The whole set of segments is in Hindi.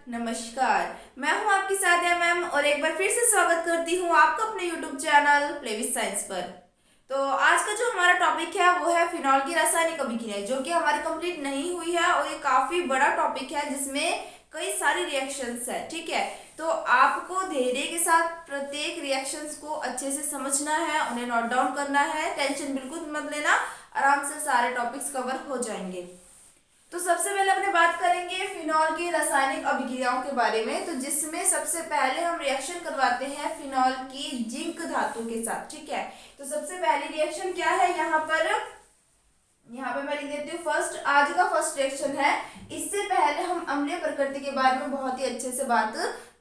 नमस्कार। मैं हूं आपकी सादिया मैम और एक बार फिर से स्वागत करती हूं आपका अपने YouTube channel play with science पर। तो आज का जो हमारा टॉपिक है वो है फिनॉल की रासायनिक अभिक्रिया, जो कि हमारी कंप्लीट नहीं हुई है और ये काफी बड़ा टॉपिक है जिसमें कई सारी रिएक्शंस है। ठीक है, तो आपको धैर्य के साथ प्रत्येक रिएक्शंस को अच्छे से समझना है, उन्हें नोट डाउन करना है। टेंशन बिल्कुल मत लेना, आराम से सारे टॉपिक्स कवर हो जाएंगे। तो सबसे पहले अपने बात करेंगे फिनॉल की रासायनिक अभिक्रियाओं के बारे में, तो जिसमें सबसे पहले हम रिएक्शन करवाते हैं फिनॉल की जिंक धातु के साथ। ठीक है, तो सबसे पहली रिएक्शन क्या है यहाँ पे मैं लिख देती हूँ फर्स्ट। आज का फर्स्ट रिएक्शन है। इससे पहले हम अम्लीय प्रकृति के बारे में बहुत ही अच्छे से बात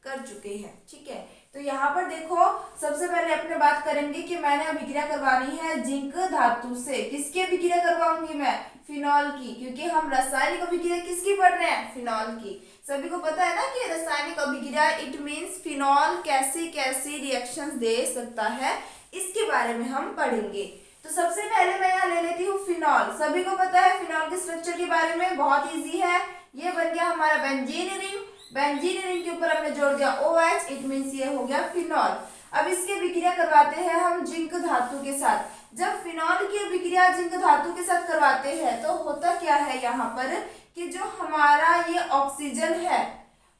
कर चुके हैं। ठीक है, तो यहाँ पर देखो सबसे पहले अपने बात करेंगे कि मैंने अभिक्रिया करवानी है जिंक धातु से। किसकी अभिक्रिया करवाऊंगी मैं? फिनॉल की, क्योंकि हम रासायनिक अभिक्रिया किसकी पढ़ रहे हैं? फिनॉल की। सभी को पता है ना कि रासायनिक अभिक्रिया इट मींस फिनॉल कैसी कैसी रिएक्शंस दे सकता है, इसके बारे में हम पढ़ेंगे। तो सबसे पहले मैं यहाँ ले लेती हूँ फिनॉल। सभी को पता है फिनॉल के स्ट्रक्चर के बारे में, बहुत इजी है। ये बन गया हमारा बेंजीन रिंग। बेंजीन रिंग के ऊपर हमने जोड़ दिया OH, इट मींस ये हो गया फिनॉल। अब इसकी अभिक्रिया करवाते हैं हम जिंक धातु के साथ। जब फिनॉल की अभिक्रिया जिंक धातु के साथ करवाते हैं तो होता क्या है यहाँ पर कि जो हमारा ये ऑक्सीजन है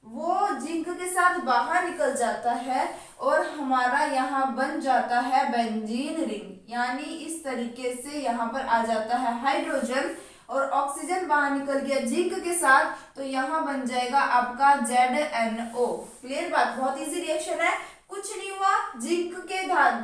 वो जिंक के साथ बाहर निकल जाता है और हमारा यहाँ बन जाता है बेंजीन रिंग। यानी इस तरीके से यहाँ पर आ जाता है हाइड्रोजन और ऑक्सीजन बाहर निकल गया जिंक के साथ, तो यहाँ बन जाएगा आपका ZNO। क्लियर बात? बहुत इजी रिएक्शन है, कुछ नहीं हुआ। जिंक के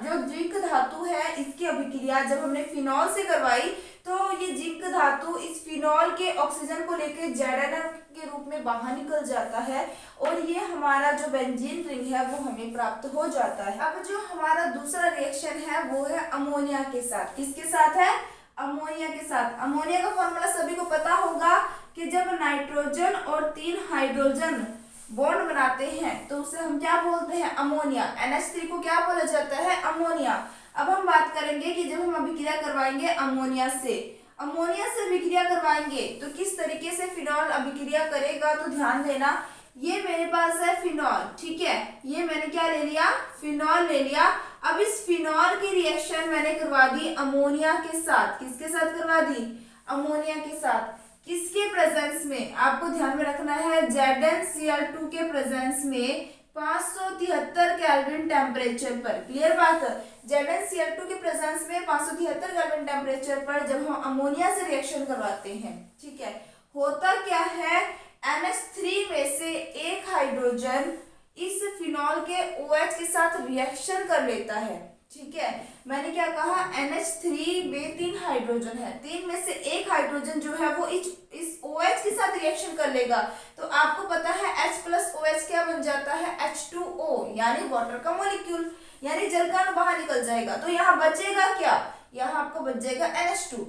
जो जिंक धातु है इसकी अभिक्रिया जब हमने फिनॉल से करवाई तो ये जिंक धातु इस फिनॉल के ऑक्सीजन को लेकर ZNO के रूप में बाहर निकल जाता है और ये हमारा जो बेंजीन रिंग है वो हमें प्राप्त हो जाता है। अब जो हमारा दूसरा रिएक्शन है वो है अमोनिया के साथ। किसके साथ है? अमोनिया के साथ। अमोनिया का फॉर्मूला सभी को पता होगा कि जब नाइट्रोजन और 3 हाइड्रोजन बॉन्ड बनाते हैं तो उसे हम क्या बोलते हैं? अमोनिया। NH3 को क्या बोला जाता है? अमोनिया। अब हम बात करेंगे कि जब हम अभिक्रिया करवाएंगे अमोनिया से अभिक्रिया करवाएंगे तो किस तरीके से फिनॉल अभिक्रिया करेगा, तो ध्यान देना। ये मेरे पास है फिनॉल, ठीक है, ये मैंने क्या ले लिया? फिनॉल ले लिया। अब इस फिनॉल की रिएक्शन मैंने करवा दी अमोनिया के साथ। किसके साथ करवा दी? अमोनिया के साथ। किसके प्रेजेंस में? आपको ध्यान में रखना है ZnCl2 के प्रेजेंस में 573 केल्विन टेम्परेचर पर। क्लियर बात? ZnCl2 के प्रेजेंस में 573 केल्विन टेम्परेचर पर जब हम अमोनिया से रिएक्शन करवाते हैं, ठीक है, होता क्या है? NH3 में से एक हाइड्रोजन इस फिनॉल के OH के साथ रिएक्शन कर लेता है। ठीक है, मैंने क्या कहा? NH3 में 3 हाइड्रोजन है, 3 में से एक हाइड्रोजन जो है वो इस OH के साथ रिएक्शन कर लेगा। तो आपको पता है H+OH क्या बन जाता है? H2O, यानी वाटर का मॉलिक्यूल, यानी जल का अणु बाहर निकल जाएगा। तो यहाँ बचेगा क्या? यहाँ आपको बच जाएगा NH2।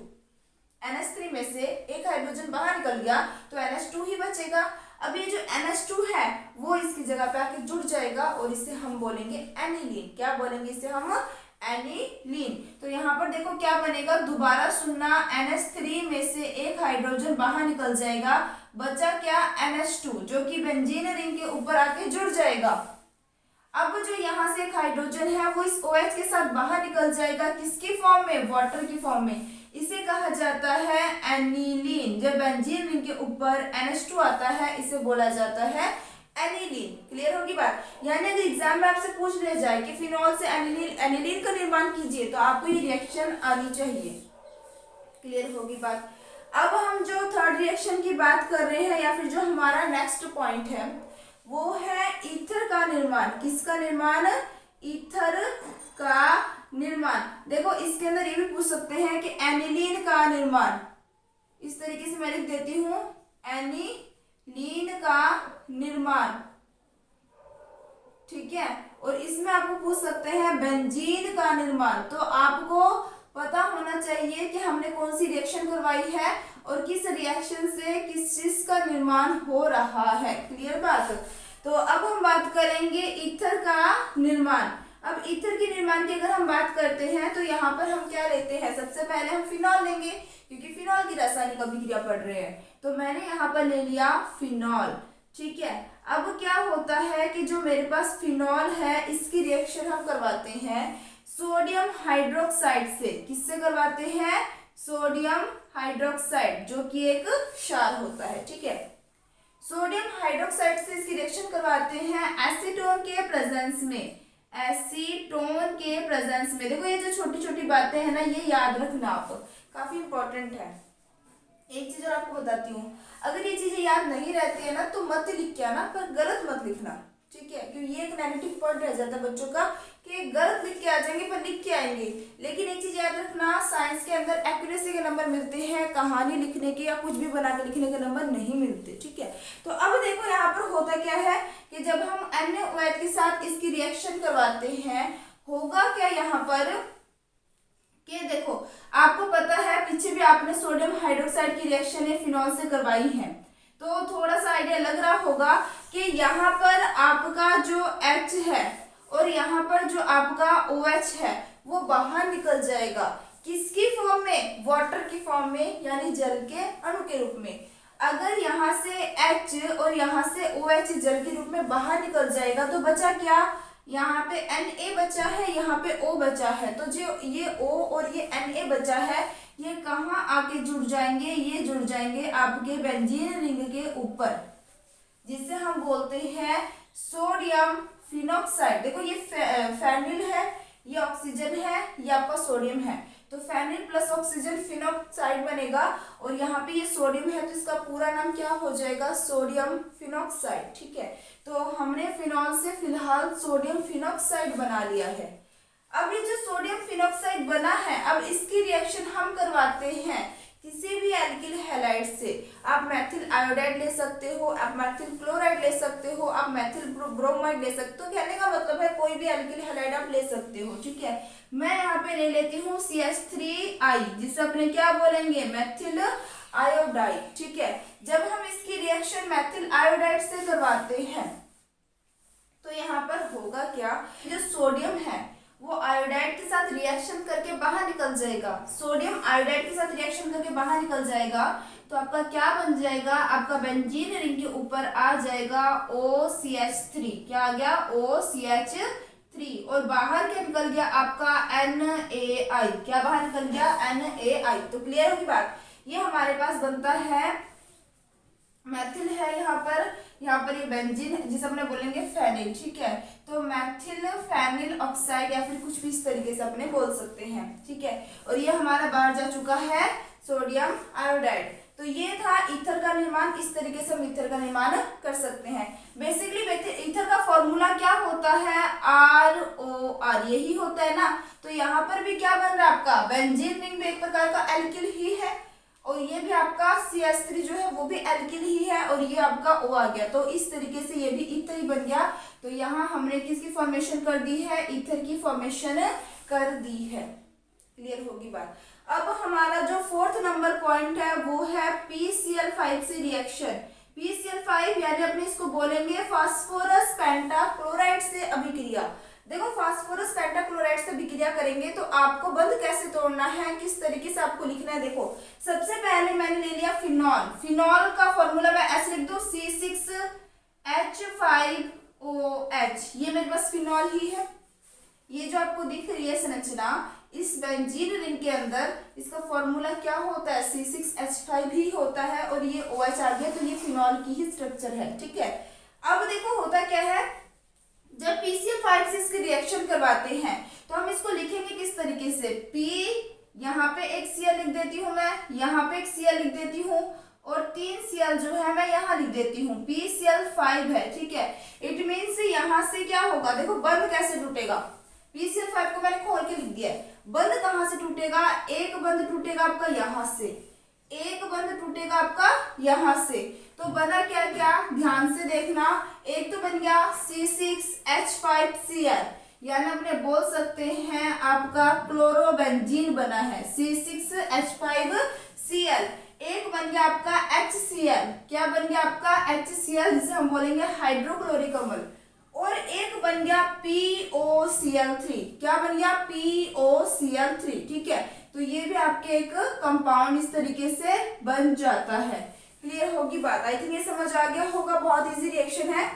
NH3 में से एक हाइड्रोजन बाहर निकल गया तो NH2 ही बचेगा। अब ये जो NH2 है वो इसकी जगह पे आके जुड़ जाएगा और इसे हम बोलेंगे एनिलीन। क्या बोलेंगे इसे हम? एनिलीन। तो यहाँ पर देखो क्या बनेगा, दोबारा सुनना, NH3 में से एक हाइड्रोजन बाहर निकल जाएगा, बचा क्या? NH2 जो कि बेंजीन रिंग के ऊपर आके जुड़ जाएगा। अब जो यहाँ से एक हाइड्रोजन है वो इस OH के साथ बाहर निकल जाएगा, किसकी फॉर्म में? वाटर की फॉर्म में। इसे कहा जाता है एनिलीन। जब बेंजीन रिंग के ऊपर NH2 आता है इसे बोला जाता है एनिलीन। क्लियर होगी बात? यानी अगर एग्जाम में आपसे पूछ लिया जाए कि फिनॉल से एनिलीन का निर्माण कीजिए तो आपको ये रिएक्शन आनी चाहिए। क्लियर होगी बात? अब हम जो थर्ड रिएक्शन की बात कर रहे हैं या फिर जो हमारा नेक्स्ट पॉइंट है वो है ईथर का निर्माण। किसका निर्माण? ईथर का निर्माण। देखो इसके अंदर ये भी पूछ सकते हैं कि एनिलीन का निर्माण। इस तरीके से मैं लिख देती हूँ एनिलीन का निर्माण, ठीक है, और इसमें आपको पूछ सकते हैं बेंजीन का निर्माण। तो आपको पता होना चाहिए कि हमने कौन सी रिएक्शन करवाई है और किस रिएक्शन से किस चीज का निर्माण हो रहा है। क्लियर बात? तो अब हम बात करेंगे ईथर का निर्माण। अब ईथर के निर्माण की अगर हम बात करते हैं तो यहाँ पर हम क्या लेते हैं? सबसे पहले हम फिनॉल लेंगे क्योंकि फिनॉल की रासायनिक अभिक्रिया पढ़ रहे हैं। तो मैंने यहाँ पर ले लिया फिनॉल। ठीक है। अब क्या होता है कि जो मेरे पास फिनॉल है इसकी रिएक्शन हम करवाते हैं सोडियम हाइड्रोक्साइड से। किससे करवाते हैं? सोडियम हाइड्रोक्साइड, जो कि एक क्षार होता है। ठीक है, सोडियम हाइड्रोक्साइड से इसकी रिएक्शन करवाते हैं एसीटोन के प्रेजेंस में। एसीटोन के प्रेजेंस में, देखो ये जो छोटी छोटी बातें हैं ना, ये याद रखना आप, काफी इंपॉर्टेंट है। एक चीज और आपको बताती हूँ, अगर ये चीजें याद नहीं रहती है ना तो मत लिख के आना, पर गलत मत लिखना। ठीक है, क्योंकि ये एक नेगेटिव पॉइंट रह जाता है बच्चों का कि गलत लिख के आ जाएंगे पर लिख के आएंगे। लेकिन एक चीज याद रखना, साइंस के अंदर एक्यूरेसी के नंबर मिलते हैं, कहानी लिखने के या कुछ भी बना के लिखने के नंबर नहीं मिलते। ठीक है, तो अब देखो यहाँ पर होता क्या है कि जब हम NaOH के साथ इसकी रिएक्शन करवाते हैं, होगा क्या यहाँ पर कि देखो, आपको पता है पीछे भी आपने सोडियम हाइड्रोक्साइड की रिएक्शन फिनॉल से करवाई है, तो थोड़ा सा आइडिया लग रहा होगा कि यहाँ पर आपका जो H है और यहाँ पर जो आपका OH है वो बाहर निकल जाएगा। किसकी फॉर्म में? वाटर की फॉर्म में, यानी जल के अणु के रूप में। अगर यहाँ से H और यहाँ से OH जल के रूप में बाहर निकल जाएगा तो बचा क्या? यहाँ पे Na बचा है, यहाँ पे O बचा है। तो जो ये O और ये Na बचा है, ये कहाँ आके जुड़ जाएंगे? ये जुड़ जाएंगे आपके बेंजीन रिंग के ऊपर, जिसे हम बोलते हैं सोडियम फिनॉक्साइड। देखो ये फेनिल है, ये ऑक्सीजन है, ये आपका सोडियम है, तो फेनिल प्लस ऑक्सीजन फिनॉक्साइड बनेगा। और यहाँ पे ये सोडियम है तो इसका पूरा नाम क्या हो जाएगा? Sodium phenoxide. ठीक है, तो हमने फिनॉल से फिलहाल सोडियम फिनॉक्साइड बना लिया है। अब ये जो सोडियम फिनॉक्साइड बना है, अब इसकी रिएक्शन हम करवाते हैं किसी भी एल्किल हैलाइड से। आप मेथिल आयोडाइड ले सकते हो, आप मेथिल क्लोराइड ले सकते हो, आप मेथिल ब्रोमाइड ले सकते हो। कहने का मतलब है कोई भी एल्किल हैलाइड आप ले सकते हो। ठीक है, मैं यहाँ पे ले लेती हूँ CH3I, जिसे अपने क्या बोलेंगे? Methyl iodide. ठीक है, जब हम इसकी रिएक्शन मेथिल आयोडाइड से करवाते हैं तो यहाँ पर होगा क्या? जो सोडियम है वो आयोडाइड के साथ रिएक्शन करके बाहर निकल जाएगा। सोडियम आयोडाइड के साथ रिएक्शन करके बाहर निकल जाएगा तो आपका क्या बन जाएगा? आपका बेंजीन रिंग के ऊपर आ जाएगा OCH3। क्या आ गया? OCH3। और बाहर क्या निकल गया? आपका NaI। क्या बाहर निकल गया? NaI। तो क्लियर होगी बात? ये हमारे पास बनता है मैथिल है यहाँ पर ये बेंजीन, जिसे अपने बोलेंगे फेनिल। ठीक है, तो मैथिल फेनिल ऑक्साइड या फिर कुछ भी इस तरीके से अपने बोल सकते हैं। ठीक है, और ये हमारा बाहर जा चुका है सोडियम आयोडाइड। तो ये था ईथर का निर्माण। इस तरीके से हम ईथर का निर्माण कर सकते हैं। बेसिकली ईथर का फॉर्मूला क्या होता है? ROR, यही होता है ना। तो यहाँ पर भी क्या बन रहा है आपका? बेंजीन रिंग भी एक प्रकार का एल्किल ही है, और ये भी आपका CH3 जो है वो भी एल्किल ही है, और ये आपका O आ गया। तो इस तरीके से ये भी ईथर ही बन गया। तो यहाँ हमने किसकी फॉर्मेशन कर दी है? ईथर की फॉर्मेशन कर दी है। क्लियर होगी बात? अब हमारा जो 4th नंबर पॉइंट है वो है PCl5 से रिएक्शन। PCl5 यानी अपने इसको बोलेंगे फास्फोरस पेंटाक्लोराइड से अभिक्रिया। देखो, फास्फोरस पेंटाक्लोराइड से अभिक्रिया करेंगे तो आपको बंध कैसे तोड़ना है, किस तरीके से आपको लिखना है। देखो, सबसे पहले मैंने ले लिया फिनॉल। फिनॉल का फॉर्मूला मैं ऐसे लिख दूं C6H5OH। ये मेरे पास फिनॉल ही है। ये जो आपको दिख रही है संरचना, इस बेंजीन रिंग के अंदर इसका फॉर्मूला क्या होता है? C6H5 ही होता है, और ये OH आ गया, तो ये फिनॉल की ही स्ट्रक्चर है। ठीक है, अब देखो होता क्या है, जब PCl5 से इसकी रिएक्शन करवाते हैं तो हम इसको लिखेंगे किस तरीके से? P, यहाँ पे एक Cl लिख देती हूँ मैं, यहाँ पे एक Cl लिख देती हूँ, और 3 Cl जो है मैं यहाँ लिख देती हूँ। PCl5 है। ठीक है, इट मीन्स यहाँ से क्या होगा? देखो, बंध कैसे टूटेगा? PCl5 को मैंने खोल के लिख दिया है। बंध कहाँ से टूटेगा? एक बंध टूटेगा आपका यहाँ से, एक बंध टूटेगा आपका यहाँ से। तो बना क्या क्या? ध्यान से देखना। एक तो बन गया C6H5Cl, यानी अपने बोल सकते हैं आपका क्लोरोबेंजीन बना है, C6H5Cl। एक बन गया आपका HCl। क्या बन गया आपका? HCl, जिसे हम बोलेंगे हाइड्रोक्लोरिक अम्ल। और एक बन गया POCl3। क्या बन गया? POCl3। ठीक है, तो ये भी आपके एक कंपाउंड इस तरीके से बन जाता है। क्लियर होगी बात। आई थिंक ये समझ आ गया होगा, बहुत इजी रिएक्शन है।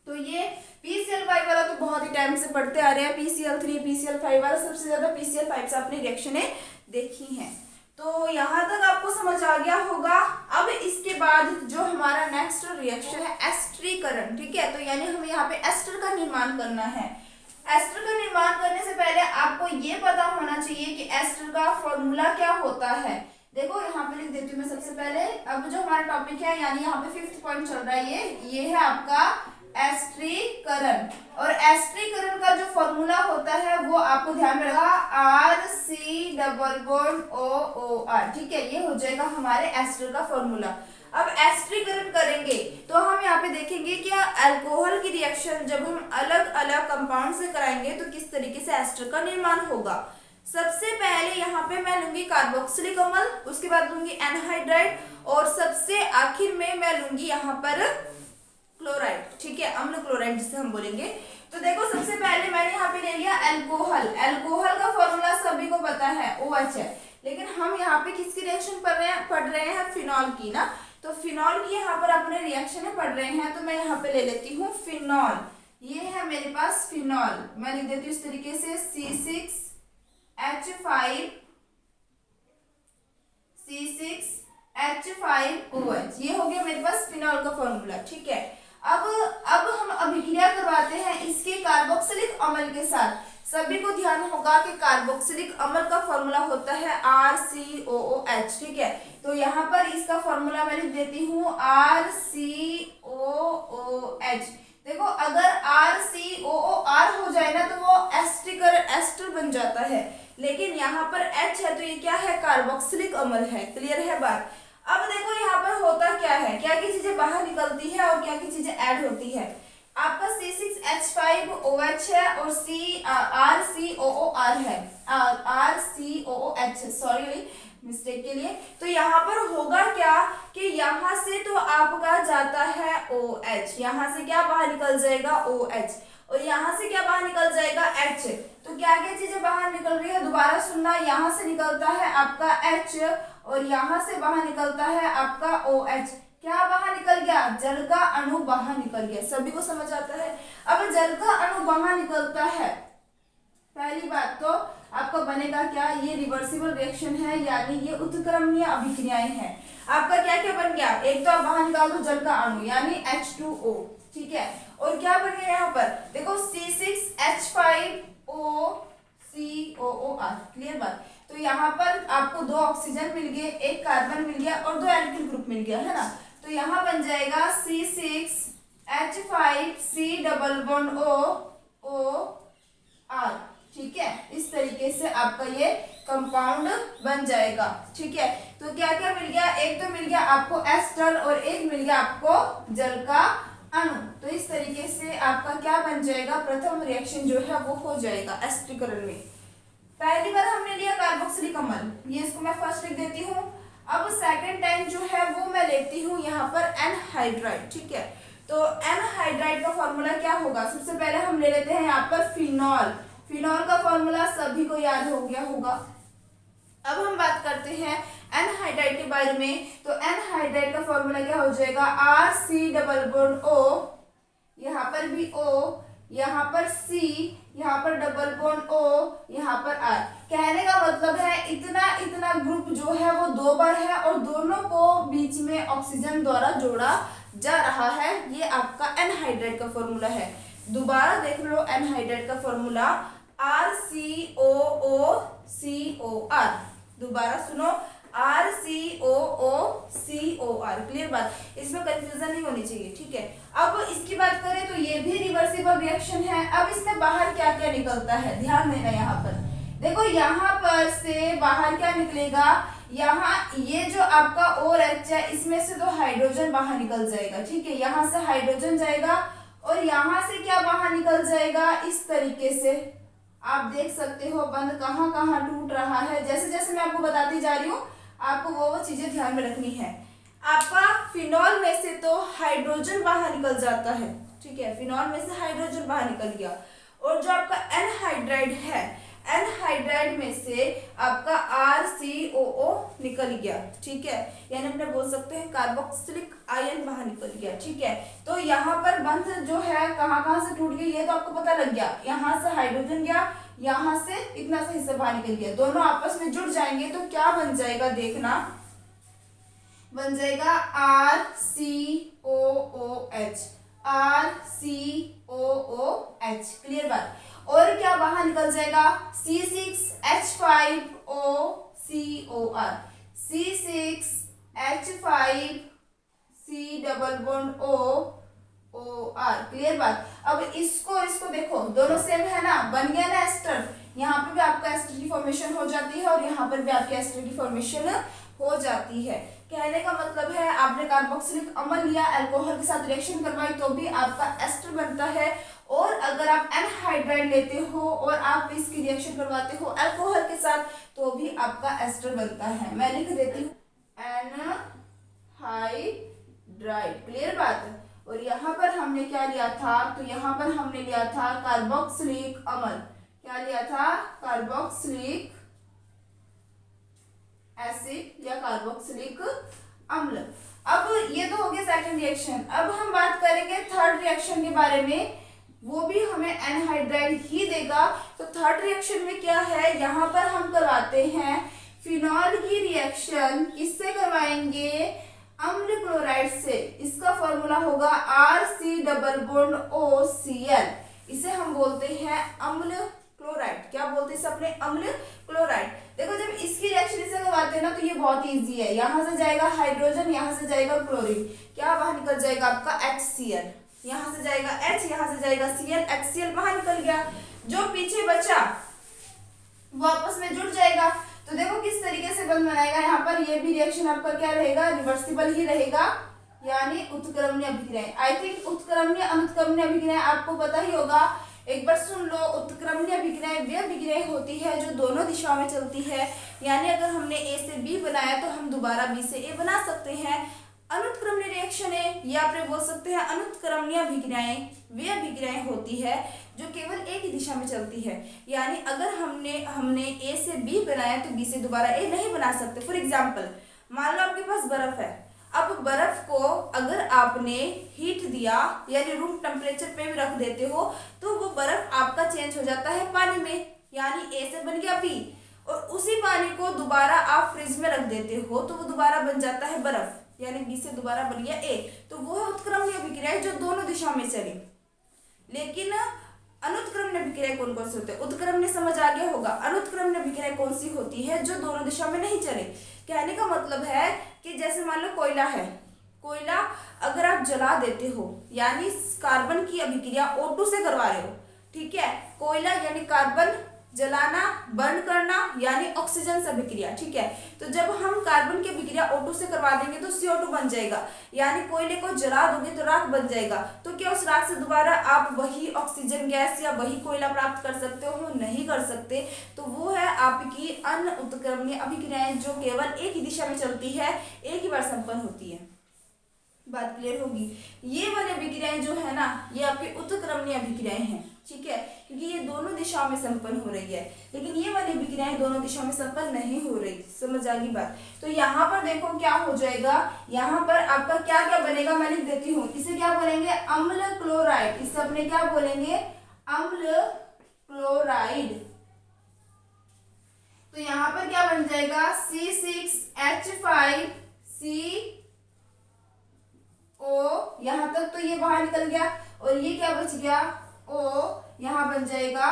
तो ये PCl5 वाला तो बहुत ही टाइम से पढ़ते आ रहे हैं, PCl3 PCl5 वाला, सबसे ज्यादा PCl5 से आपने रिएक्शनें देखी हैं। तो यहाँ तक आपको समझ आ गया होगा। अब इसके बाद जो हमारा नेक्स्ट रिएक्शन है एस्टरीकरण, ठीक है। तो यानी हमें यहाँ पे एस्टर का निर्माण करना है। एस्टर का निर्माण करने से पहले आपको ये पता होना चाहिए कि एस्टर का फॉर्मूला क्या होता है। देखो यहाँ पे लिख देती हूँ मैं सबसे पहले। अब जो हमारा टॉपिक है, यानी यहाँ पे 5th पॉइंट चल रहा है, ये है आपका एस्टरीकरण। और एस्टरीकरण का जो फॉर्मूला होता है वो आपको ध्यान में रखा, RC डबल बॉन्ड OOR, ठीक है। ये हो जाएगा हमारे एस्टर का फॉर्मूला। अब एस्टरीकरण करेंगे तो हम यहाँ पे देखेंगे कि अल्कोहल की रिएक्शन जब हम अलग अलग कंपाउंड से कराएंगे तो किस तरीके से एस्टर का निर्माण होगा। सबसे पहले यहाँ पे मैं लूंगी कार्बोक्सिलिक अम्ल, उसके बाद लूंगी एनहाइड्राइड, और सबसे आखिर में मैं लूंगी यहाँ पर क्लोराइड, ठीक है, अम्ल क्लोराइड जिसे हम बोलेंगे। तो देखो सबसे पहले मैंने यहाँ पे ले लिया अल्कोहल। अल्कोहल का फॉर्मूला सभी को पता है, OH है, लेकिन हम यहाँ पे किसकी रिएक्शन पढ़ रहे हैं, फिनॉल की ना। तो फिनॉल की यहाँ पर अपने रिएक्शन पढ़ रहे हैं, तो मैं यहाँ पे ले लेती हूँ फिनॉल। ये है मेरे पास फिनॉल, मैं लिख देती हूँ इस तरीके से C6H5OH। ये हो गया मेरे पास फिनॉल का फॉर्मूला, ठीक है। अब हम अभिक्रिया करवाते हैं इसके कार्बोक्सिलिक अम्ल के साथ। सभी को ध्यान होगा कि कार्बोक्सिलिक अम्ल का फॉर्मूला होता है RCOOH, ठीक है। तो यहाँ पर इसका फॉर्मूला मैं लिख देती हूँ RCOOH। देखो अगर RCOOR हो जाए ना तो वो एस्टर बन जाता है, लेकिन यहाँ पर H है तो ये क्या है, कार्बोक्सिलिक अम्ल है। क्लियर है बात। अब देखो यहाँ पर होता क्या है, क्या की चीजें बाहर निकलती है और क्या की चीजें ऐड होती है। आपका C6H5OH है और RCOOR है, RCOOH, सॉरी मिस्टेक के लिए। तो यहाँ पर होगा क्या कि यहाँ से तो आपका जाता है OH, यहाँ से क्या बाहर निकल जाएगा OH, और यहाँ से क्या बाहर निकल जाएगा H। तो क्या क्या चीजें बाहर निकल रही है, दोबारा सुनना, यहाँ से निकलता है आपका H और यहाँ से बाहर निकलता है आपका OH। क्या बाहर निकल गया, जल का अणु बाहर निकल गया। सभी को समझ आता है। अब जल का अणु बाहर निकलता है, पहली बात तो आपका बनेगा क्या, ये रिवर्सिबल रिएक्शन है, यानी ये उत्क्रमणीय अभिक्रियाएं हैं। आपका क्या क्या बन गया, एक तो आप बाहर निकाल दो जल का अणु यानी H2O, ठीक है। और क्या बन गया यहाँ पर, देखो C6H5OCOOR, क्लियर बात। तो यहाँ पर आपको 2 ऑक्सीजन मिल गए, 1 कार्बन मिल गया और 2 एल्किल ग्रुप मिल गया, है ना। तो यहाँ बन जाएगा C6H5C डबल बॉन्ड OOR, ठीक है। इस तरीके से आपका ये कंपाउंड बन जाएगा, ठीक है। तो क्या क्या मिल गया, एक तो मिल गया आपको एस्टर और एक मिल गया आपको जल का अणु। तो इस तरीके से आपका क्या बन जाएगा, प्रथम रिएक्शन जो है वो हो जाएगा एस्टरीकरण में। पहली बार हमने लिया कार्बोक्सिलिक अम्ल, ये इसको मैं फर्स्ट लिख देती हूँ। अब सेकंड टाइम जो है वो मैं लेती हूँ यहाँ पर एनहाइड्राइड, ठीक है। तो एनहाइड्राइड का फॉर्मूला क्या होगा, सबसे पहले हम ले लेते हैं यहाँ पर फिनॉल। फिनॉल का फॉर्मूला सभी को याद हो गया होगा। अब हम बात करते हैं एनहाइड्राइड के बारे में। तो एनहाइड्राइड का फॉर्मूला क्या हो जाएगा, RC डबल बॉन्ड O, यहाँ पर भी O, यहाँ पर C, यहाँ पर डबल बॉन्ड O, यहाँ पर R। कहने का मतलब है इतना ग्रुप जो है वो 2 बार है और दोनों को बीच में ऑक्सीजन द्वारा जोड़ा जा रहा है। ये आपका एनहाइड्राइड का फॉर्मूला है। दोबारा देख लो एनहाइड्राइड का फॉर्मूला RCOOCOR, दोबारा सुनो RCOOCOR, क्लियर बात, इसमें कंफ्यूजन नहीं होनी चाहिए, ठीक है। अब इसकी बात करें तो ये भी रिवर्सिबल रिएक्शन है। अब इसमें बाहर क्या क्या निकलता है, ध्यान देना। यहाँ पर देखो, यहाँ पर से बाहर क्या निकलेगा, यहाँ ये जो आपका OH है इसमें से तो हाइड्रोजन बाहर निकल जाएगा, ठीक है। यहाँ से हाइड्रोजन जाएगा और यहाँ से क्या बाहर निकल जाएगा, इस तरीके से आप देख सकते हो बंद कहाँ कहाँ टूट रहा है। जैसे जैसे मैं आपको बताती जा रही हूँ आपको वो चीजें ध्यान में रखनी है। आपका फिनॉल में से तो हाइड्रोजन बाहर निकल जाता है, ठीक है। फिनॉल में से हाइड्रोजन बाहर निकल गया। और जो आपका एनहाइड्राइड है, एनहाइड्राइड में से आपका RCOO निकल गया, ठीक है, यानी अपने बोल सकते हैं कार्बोक्सिलिक आयन बाहर निकल गया, ठीक है। तो यहाँ पर बंध जो है कहाँ कहाँ से टूट गई ये तो आपको पता लग गया, यहाँ से हाइड्रोजन गया, यहाँ से इतना सा हिस्सा बाहर निकल गया, दोनों आपस में जुड़ जाएंगे तो क्या बन जाएगा, देखना बन जाएगा RCOOH, RCOOH, क्लियर बात। और क्या बाहर निकल जाएगा, C6H5OCOR, C6H5C double bond OR, clear बात। अब इसको देखो, दोनों सेम है ना, बन गया ना एस्टर, यहाँ पे भी आपका एस्टर की फॉर्मेशन हो जाती है और यहाँ पर भी आपकी एस्टर की फॉर्मेशन हो जाती है। कहने का मतलब है आपने कार्बोक्सिलिक अम्ल लिया, अल्कोहल के साथ रिएक्शन करवाई तो भी आपका एस्टर बनता है, और अगर आप एनहाइड्राइड लेते हो और आप इसकी रिएक्शन करवाते हो अल्कोहल के साथ तो भी आपका एस्टर बनता है। मैं लिख देती हूँ एनहाइड्राइड, क्लियर बात। और यहाँ पर हमने क्या लिया था, तो यहाँ पर हमने लिया था कार्बोक्सिलिक अम्ल, क्या लिया था, कार्बोक्सिलिक एसिड या कार्बोक्सिलिक अम्ल। अब ये तो हो गया सेकंड रिएक्शन। अब हम बात करेंगे थर्ड रिएक्शन के बारे में, वो भी हमें एनहाइड्राइड ही देगा। तो थर्ड रिएक्शन में क्या है, यहाँ पर हम करवाते हैं फिनॉल की रिएक्शन, किससे करवाएंगे, अम्ल क्लोराइड से। इसका फॉर्मूला होगा RC डबल बॉन्ड OCl, इसे हम बोलते हैं अम्ल क्लोराइड। क्या बोलते हैं इसे अपने, अम्ल क्लोराइड। देखो जब इसकी रिएक्शन इसे करवाते हैं ना तो ये बहुत इजी है, यहाँ से जाएगा हाइड्रोजन, यहाँ से जाएगा क्लोरीन, क्या बाहर निकल जाएगा आपका HCl, यहाँ से जाएगा H, यहाँ से जाएगा Cl, HCl बाहर निकल गया, जो पीछे बचा वो आपस में जुड़ जाएगा। तो देखो किस तरीके से बंध बनाएगा, यहाँ पर ये भी रिएक्शन आपका क्या रहेगा, रिवर्सिबल ही रहेगा, यानी उत्क्रमणीय अभिक्रियाएं। आई थिंक उत्क्रमणीय अनुत्क्रमणीय अभिक्रियाएं आपको पता ही होगा, एक बार सुन लो। उत्क्रमणीय अभिक्रियाएं वे अभिक्रियाएं होती है जो दोनों दिशाओं में चलती है, यानी अगर हमने A से B बनाया तो हम दोबारा B से A बना सकते हैं। अनुत्क्रमणीय रिएक्शन है या आप बोल सकते हैं अनुत्क्रमणीय अभिक्रियाएं वे अभिक्रियाएं होती है जो केवल एक ही दिशा में चलती है, यानी अगर हमने A से B बनाया तो B से दोबारा A नहीं बना सकते। फॉर एग्जाम्पल मान लो आपके पास बर्फ है, अब बर्फ को अगर आपने हीट दिया यानी रूम टेम्परेचर पे भी रख देते हो तो वो बर्फ आपका चेंज हो जाता है पानी में, यानी A से बन गया B, और उसी पानी को दोबारा आप फ्रिज में रख देते हो तो वो दोबारा बन जाता है बर्फ, यानी B से दोबारा बन गया A। तो वो है उत्क्रमणीय अभिक्रिया जो दोनों दिशाओं में चले। लेकिन अनुत्क्रमणीय अभिक्रिया कौन कौन सी होती है, उत्क्रमणीय समझ आ गया होगा, अनुत्क्रमणीय अभिक्रिया कौन सी होती है जो दोनों दिशाओं में नहीं चले। कहने का मतलब है कि जैसे मान लो कोयला है, कोयला अगर आप जला देते हो यानी कार्बन की अभिक्रिया O2 से करवा रहे हो, ठीक है, कोयला यानी कार्बन जलाना बर्न करना यानी ऑक्सीजन से अभिक्रिया, ठीक है। तो जब हम कार्बन की अभिक्रिया O2 से करवा देंगे तो CO2 बन जाएगा, यानी कोयले को जला दोगे तो राख बन जाएगा। तो क्या उस राख से दोबारा आप वही ऑक्सीजन गैस या वही कोयला प्राप्त कर सकते हो, नहीं कर सकते। तो वो है आपकी अन्य उत्क्रमणीय अभिक्रियाएं जो केवल एक ही दिशा में चलती है, एक ही बार संपन्न होती है। बात क्लियर होगी। ये वाली अभिक्रियाएं जो है ना ये आपकी उत्क्रमणीय अभिक्रियाएं हैं, ठीक है, क्योंकि ये दोनों दिशाओं में संपन्न हो रही है, लेकिन ये वाली अभिक्रियाएं दोनों दिशाओं में संपन्न नहीं हो रही। समझ आ गई बात। तो यहाँ पर देखो क्या हो जाएगा, यहाँ पर आपका क्या क्या बनेगा, मैं लिख देती हूँ। इसे क्या बोलेंगे, अम्ल क्लोराइड, इसे अपने क्या बोलेंगे, अम्ल क्लोराइड। तो यहाँ पर क्या बन जाएगा, C6H5C O, यहां तक तो ये बाहर निकल गया, और ये क्या बच गया, O, यहां बन जाएगा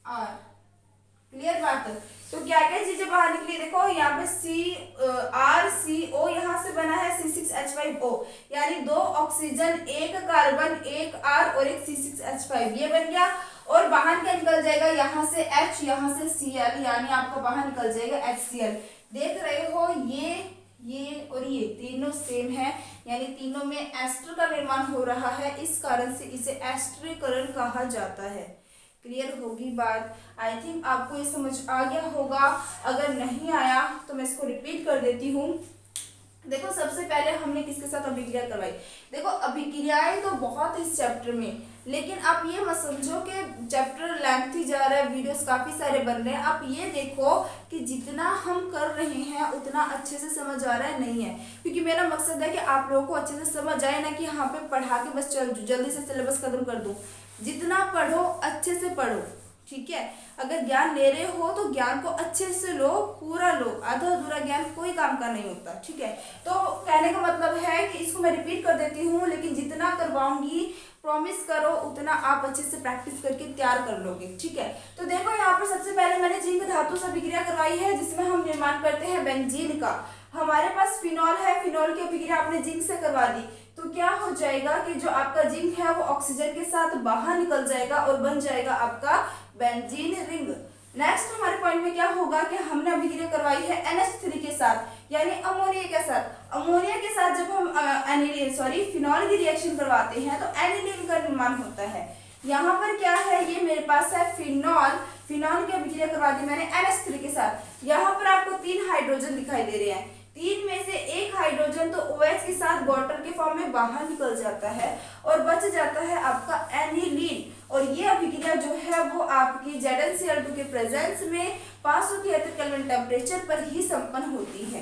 R। क्लियर बात। तो क्या क्या चीजें बाहर निकली, देखो यहाँ पे RCO यहाँ से बना है C6H5O, यानी 2 ऑक्सीजन 1 कार्बन 1 R और 1 C6H5, ये बन गया। और बाहर क्या निकल जाएगा, यहाँ से H यहाँ से Cl, यानी आपका बाहर निकल जाएगा HCl। देख रहे हो ये और ये तीनों सेम है, यानी तीनों में एस्टर का निर्माण हो रहा है, इस कारण से इसे एस्टरीकरण कहा जाता है। क्लियर होगी बात। आई थिंक आपको ये समझ आ गया होगा, अगर नहीं आया तो मैं इसको रिपीट कर देती हूँ। देखो सबसे पहले हमने किसके साथ अभिक्रिया करवाई। देखो अभिक्रियाएं तो बहुत इस चैप्टर में, लेकिन आप ये मत समझो कि चैप्टर लेंथी जा रहा है, वीडियोस काफी सारे बन रहे हैं। आप ये देखो कि जितना हम कर रहे हैं उतना अच्छे से समझ आ रहा है नहीं है, क्योंकि मेरा मकसद है कि आप लोगों को अच्छे से समझ आए, ना कि यहाँ पे पढ़ा के बस जल्दी से सिलेबस खत्म कर दूं। जितना पढ़ो अच्छे से पढ़ो, ठीक है। अगर ज्ञान ले रहे हो तो ज्ञान को अच्छे से लो, पूरा लो, आधा अधूरा ज्ञान कोई काम का नहीं होता, ठीक है। तो कहने का मतलब है कि इसको मैं रिपीट कर देती हूँ, लेकिन जितना करवाऊंगी प्रॉमिस करो उतना आप अच्छे से प्रैक्टिस करके तैयार कर लोगे, ठीक है। तो देखो यहाँ पर सबसे पहले मैंने जिंक धातु से अभिक्रिया करवाई है, जिसमें हम निर्माण करते हैं बेंजीन का। हमारे पास फिनॉल है, फिनॉल की अभिक्रिया आपने जिंक से करवा दी, तो क्या हो जाएगा कि जो आपका जिंक है वो ऑक्सीजन के साथ बाहर निकल जाएगा और बन जाएगा आपका बेंजीन रिंग। नेक्स्ट हमारे पॉइंट में क्या होगा कि हमने अभिक्रिया करवाई है NH3 के साथ, यानी अमोनिया के साथ। अमोनिया के साथ जब हम फिनॉल की रिएक्शन करवाते हैं तो एनिलीन का निर्माण होता है। यहाँ पर क्या है, ये मेरे पास है फिनॉल, फिनॉल की अभिक्रिया करवा दी मैंने NH3 के साथ। यहाँ पर आपको 3 हाइड्रोजन दिखाई दे रहे हैं, 3 में से एक हाइड्रोजन तो OH के साथ वाटर के फॉर्म में बाहर निकल जाता है और बच जाता है आपका एनिलीन। और ये अभिक्रिया जो है वो आपकी ZnCl2 के प्रेजेंस में 573 केल्विन टेम्परेचर पर ही संपन्न होती है।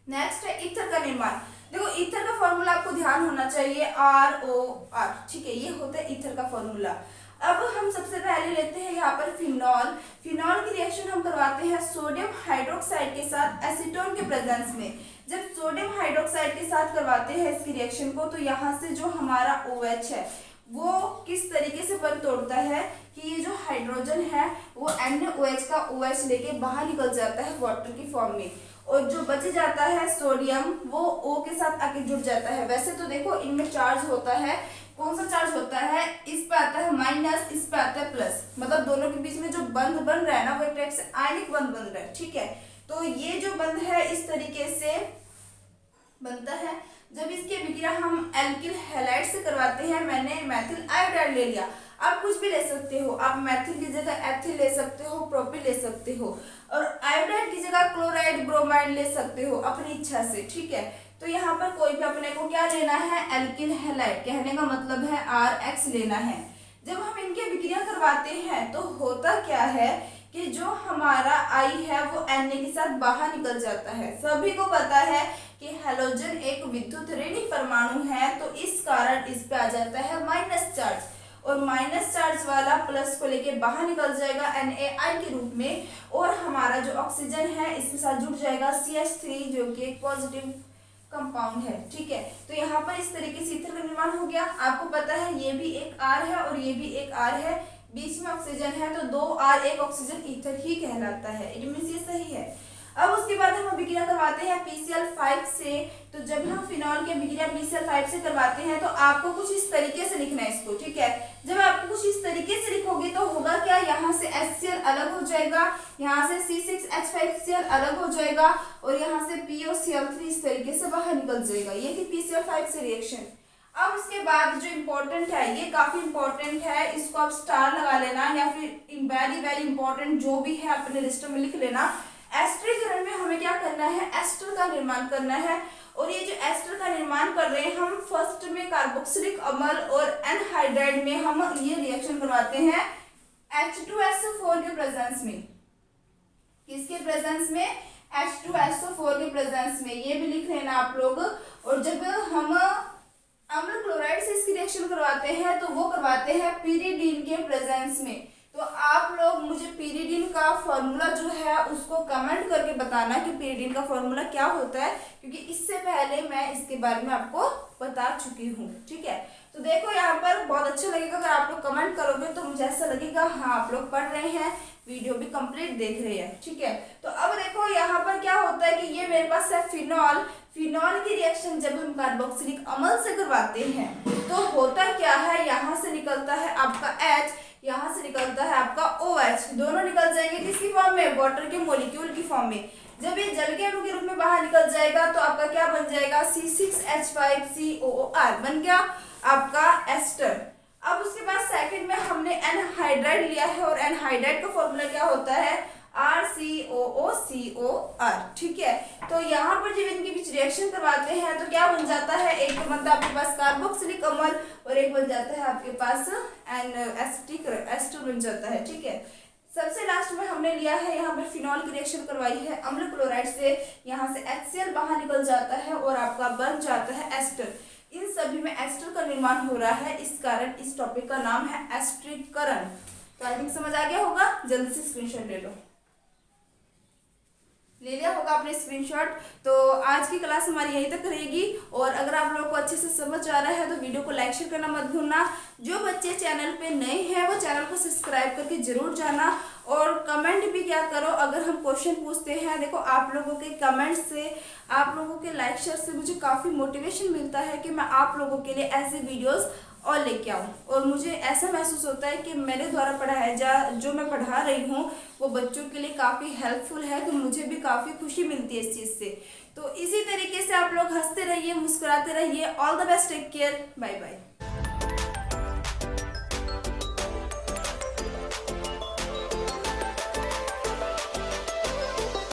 नेक्स्ट है ईथर का निर्माण। देखो ईथर का फॉर्मूला आपको ध्यान होना चाहिए, ROR, ठीक है, ये होता है ईथर का फॉर्मूला। अब हम सबसे पहले लेते हैं यहाँ पर फिनॉल। फिनॉल की रिएक्शन हम करवाते हैं सोडियम हाइड्रोक्साइड के साथ एसीटोन के प्रेजेंस में। जब सोडियम हाइड्रोक्साइड के साथ करवाते हैं इसकी रिएक्शन को, तो यहाँ से जो हमारा OH है वो किस तरीके से बल तोड़ता है कि ये जो हाइड्रोजन है वो NaOH का OH लेके बाहर निकल जाता है वाटर की फॉर्म में, और जो बच जाता है सोडियम वो O के साथ आके जुड़ जाता है। वैसे तो देखो इनमें चार्ज होता है, कौन सा चार्ज होता है, इस पे आता है माइनस, इस पे आता है प्लस, मतलब दोनों के बीच में जो बंध बन रहा है ना वो एक टाइप से आयनिक बंध बन रहा है, ठीक है। तो ये जो बंध है इस तरीके से बनता है। जब इसकी अभिक्रिया हम एल्किल हैलाइड से करवाते हैं, मैंने मेथिल आयोडाइड ले लिया, आप कुछ भी ले सकते हो, आप मेथिल की जगह एथिल ले सकते हो, प्रोपिल ले सकते हो, और आयोडाइड की जगह क्लोराइड ब्रोमाइड ले सकते हो अपनी इच्छा से, ठीक है। तो यहाँ पर कोई भी अपने को क्या लेना है, एल्किल हैलाइड, कहने का मतलब है RH लेना है। जब हम इनकी अभिक्रिया करवाते हैं तो होता क्या है कि जो हमारा I है वो Na के साथ बाहर निकल जाता है। सभी को पता है कि हैलोजन एक विद्युत ऋणात्मक परमाणु है, तो इस कारण इस पे आ जाता है माइनस चार्ज, और माइनस चार्ज वाला प्लस को लेके बाहर निकल जाएगा NaI के रूप में, और हमारा जो ऑक्सीजन है इसके साथ जुड़ जाएगा CH3 जो कि एक पॉजिटिव कंपाउंड है, ठीक है। तो यहाँ पर इस तरीके से ईथर का निर्माण हो गया। आपको पता है ये भी एक R है और ये भी एक R है, बीच में ऑक्सीजन है, तो 2 R 1 ऑक्सीजन ईथर ही कहलाता है, इट मींस ये सही है। अब उसके बाद हम अभिक्रिया करवाते हैं PCl5 से। तो जब हम फिनॉल की अभिक्रिया PCl5 से करवाते हैं तो आपको कुछ इस तरीके से लिखना है इसको, ठीक है। जब आपको कुछ इस तरीके से लिखोगे तो होगा क्या, यहाँ से HCl अलग हो जाएगा, यहाँ से C6H5Cl अलग हो जाएगा, और यहाँ से POCl3 इस तरीके से बाहर निकल जाएगा। ये थी PCl5 से रिएक्शन। अब इसके बाद जो इम्पोर्टेंट है, ये काफी इम्पोर्टेंट है, इसको आप स्टार लगा लेना या फिर वेरी वेरी इंपॉर्टेंट जो भी है अपने रजिस्टर में लिख लेना। एस्टरीकरण में हमें क्या करना है, एस्टर का निर्माण करना है। और ये जो एस्टर का निर्माण कर रहे हैं हम, फर्स्ट में कार्बोक्सिलिक अम्ल और एनहाइड्राइड में हम ये रिएक्शन करवाते हैं H2SO4 के प्रेजेंस में। किसके प्रेजेंस में, H2SO4 के प्रेजेंस में, ये भी लिख लेना आप लोग। और जब हम अम्ल क्लोराइड से इसकी रिएक्शन करवाते हैं तो वो करवाते हैं पीरिडीन के प्रेजेंस में। तो आप लोग मुझे पीरिडीन का फॉर्मूला जो है उसको कमेंट करके बताना कि पीरिडीन का फॉर्मूला क्या होता है, क्योंकि इससे पहले मैं इसके बारे में आपको बता चुकी हूँ, ठीक है। तो देखो यहाँ पर बहुत अच्छा लगेगा अगर आप लोग कमेंट करोगे, तो मुझे ऐसा लगेगा हाँ आप लोग पढ़ रहे हैं, वीडियो भी कंप्लीट देख रहे हैं, ठीक है। तो अब देखो यहाँ पर क्या होता है कि ये मेरे पास है फिनॉल। फिनॉल की रिएक्शन जब हम कार्बोक्सिलिक अम्ल से करवाते हैं तो होता क्या है, यहाँ से निकलता है आपका H, यहाँ से निकलता है आपका OH, दोनों निकल जाएंगे किसकी फॉर्म में, वाटर के मॉलिक्यूल की फॉर्म में। जब ये जल के अणु के रूप में बाहर निकल जाएगा तो आपका क्या बन जाएगा, C6H5COOR बन गया आपका एस्टर। अब उसके बाद सेकंड में हमने एनहाइड्राइड लिया है, और एनहाइड्राइड का फॉर्मूला क्या होता है, RCOOCOR, ठीक है। तो यहाँ पर जब इनके बीच रिएक्शन करवाते हैं तो क्या बन जाता है, एक तो बनता है आपके पास कार्बोक्सिलिक अम्ल और एक बन जाता है आपके पास एसिटिक एस्टर बन जाता है, ठीक है। सबसे लास्ट में हमने लिया है यहाँ पर फिनॉल की रिएक्शन करवाई है अम्ल क्लोराइड से, यहाँ से HCl बाहर निकल जाता है और आपका बन जाता है एस्टर। इन सभी में एस्टर का निर्माण हो रहा है, इस कारण इस टॉपिक का नाम है एस्टरीकरण। तो आई थिंक समझ आ गया होगा, जल्दी से स्क्रीनशॉट ले लो। ले लिया होगा आपने स्क्रीनशॉट। तो आज की क्लास हमारी यहीं तक रहेगी और अगर आप लोगों को अच्छे से समझ आ रहा है तो वीडियो को लाइक शेयर करना मत भूलना। जो बच्चे चैनल पे नए हैं वो चैनल को सब्सक्राइब करके जरूर जाना और कमेंट भी क्या करो अगर हम क्वेश्चन पूछते हैं। देखो आप लोगों के कमेंट से, आप लोगों के लाइक शेयर से मुझे काफ़ी मोटिवेशन मिलता है कि मैं आप लोगों के लिए ऐसे वीडियोस और लेके आऊँ और मुझे ऐसा महसूस होता है कि मेरे द्वारा पढ़ाया जो मैं पढ़ा रही हूँ वो बच्चों के लिए काफ़ी हेल्पफुल है, तो मुझे भी काफ़ी खुशी मिलती है इस चीज़ से। तो इसी तरीके से आप लोग हंसते रहिए, मुस्कुराते रहिए। All the best, take care, bye bye.